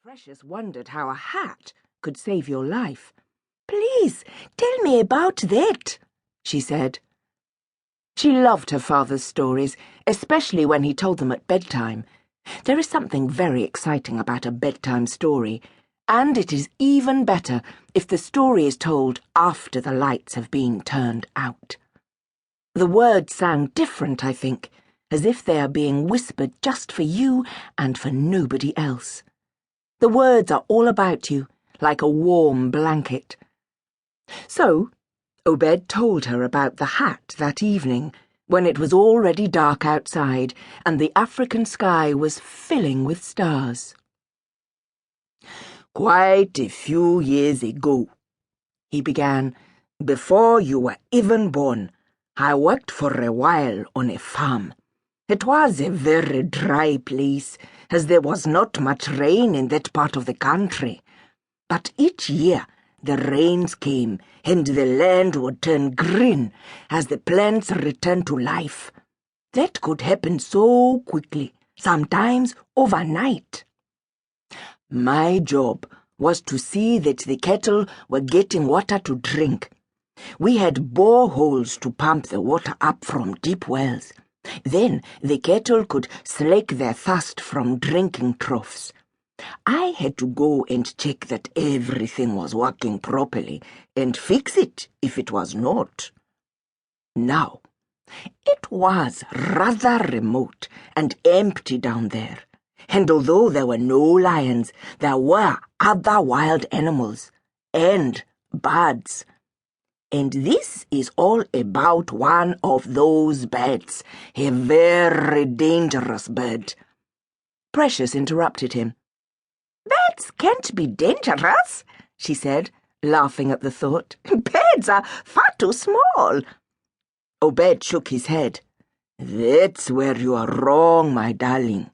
Precious wondered how a hat could save your life. "Please, tell me about that," she said. She loved her father's stories, especially when he told them at bedtime. There is something very exciting about a bedtime story, and it is even better if the story is told after the lights have been turned out. The words sound different, I think, as if they are being whispered just for you and for nobody else. The words are all about you, like a warm blanket. So, Obed told her about the hat that evening, when it was already dark outside and the African sky was filling with stars. "Quite a few years ago," he began, "before you were even born, I worked for a while on a farm. It was a very dry place, as there was not much rain in that part of the country. But each year the rains came, and the land would turn green as the plants returned to life. That could happen so quickly, sometimes overnight. My job was to see that the cattle were getting water to drink. We had boreholes to pump the water up from deep wells. Then the cattle could slake their thirst from drinking troughs. I had to go and check that everything was working properly and fix it if it was not. Now, it was rather remote and empty down there, and although there were no lions, there were other wild animals and birds. And this is all about one of those birds, a very dangerous bird." Precious interrupted him. "Birds can't be dangerous," she said, laughing at the thought. "Birds are far too small." Obed shook his head. "That's where you are wrong, my darling.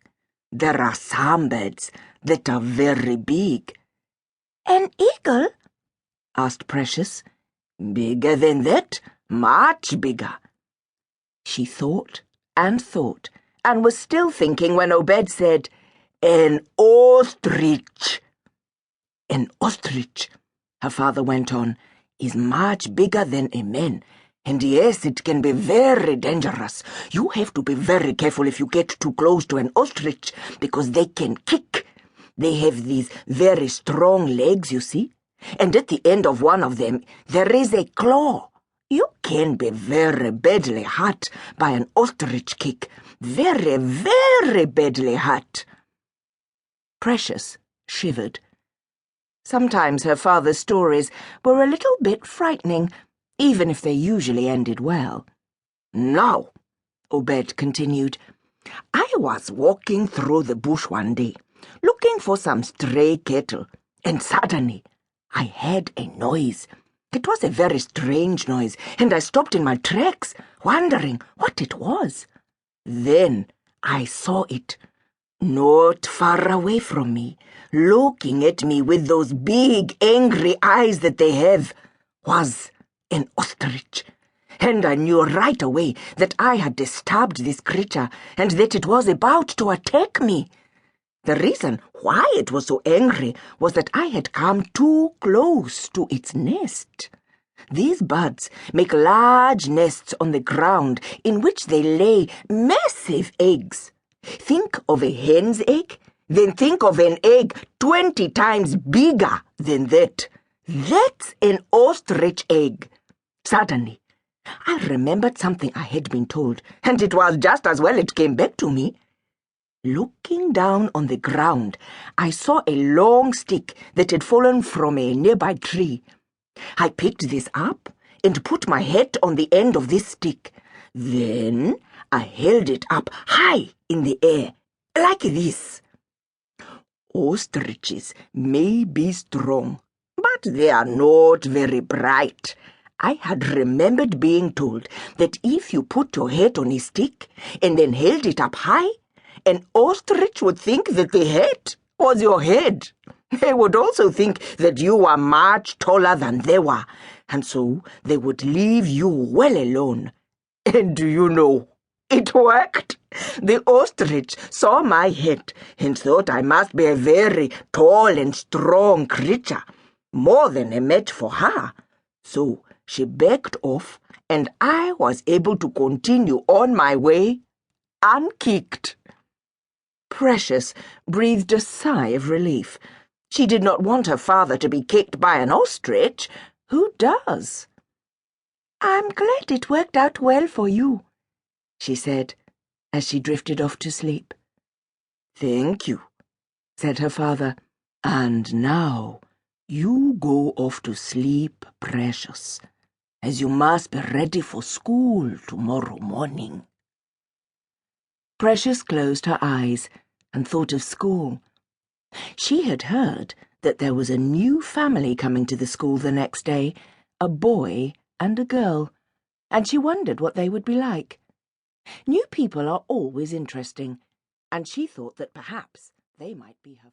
There are some birds that are very big." "An eagle?" asked Precious. "Bigger than that, much bigger." She thought and was still thinking when Obed said, "An ostrich." "An ostrich," her father went on, "is much bigger than a man, and yes, it can be very dangerous. You have to be very careful if you get too close to an ostrich, because they can kick. They have these very strong legs, you see. And at the end of one of them, there is a claw. You can be very badly hurt by an ostrich kick. Very, very badly hurt." Precious shivered. Sometimes her father's stories were a little bit frightening, even if they usually ended well. "Now," Obed continued, "I was walking through the bush one day, looking for some stray cattle, and suddenly I heard a noise. It was a very strange noise, and I stopped in my tracks, wondering what it was. Then I saw it, not far away from me, looking at me with those big, angry eyes that they have, was an ostrich. And I knew right away that I had disturbed this creature and that it was about to attack me. The reason why it was so angry was that I had come too close to its nest. These birds make large nests on the ground in which they lay massive eggs. Think of a hen's egg, then think of an egg 20 times bigger than that. That's an ostrich egg. Suddenly, I remembered something I had been told, and it was just as well it came back to me. Looking down on the ground, I saw a long stick that had fallen from a nearby tree. I picked this up and put my hat on the end of this stick. Then I held it up high in the air, like this. Ostriches may be strong, but they are not very bright. I had remembered being told that if you put your hat on a stick and then held it up high, an ostrich would think that the hat was your head. They would also think that you were much taller than they were, and so they would leave you well alone. And do you know It worked. The ostrich saw my head and thought I must be a very tall and strong creature, more than a match for her. So she backed off, and I was able to continue on my way unkicked. Precious breathed a sigh of relief. She did not want her father to be kicked by an ostrich. Who does? "I'm glad it worked out well for you," she said, as she drifted off to sleep. "Thank you," said her father. "And now you go off to sleep, Precious, as you must be ready for school tomorrow morning." Precious closed her eyes and thought of school. She had heard that there was a new family coming to the school the next day, a boy and a girl, and she wondered what they would be like. New people are always interesting, and she thought that perhaps they might be her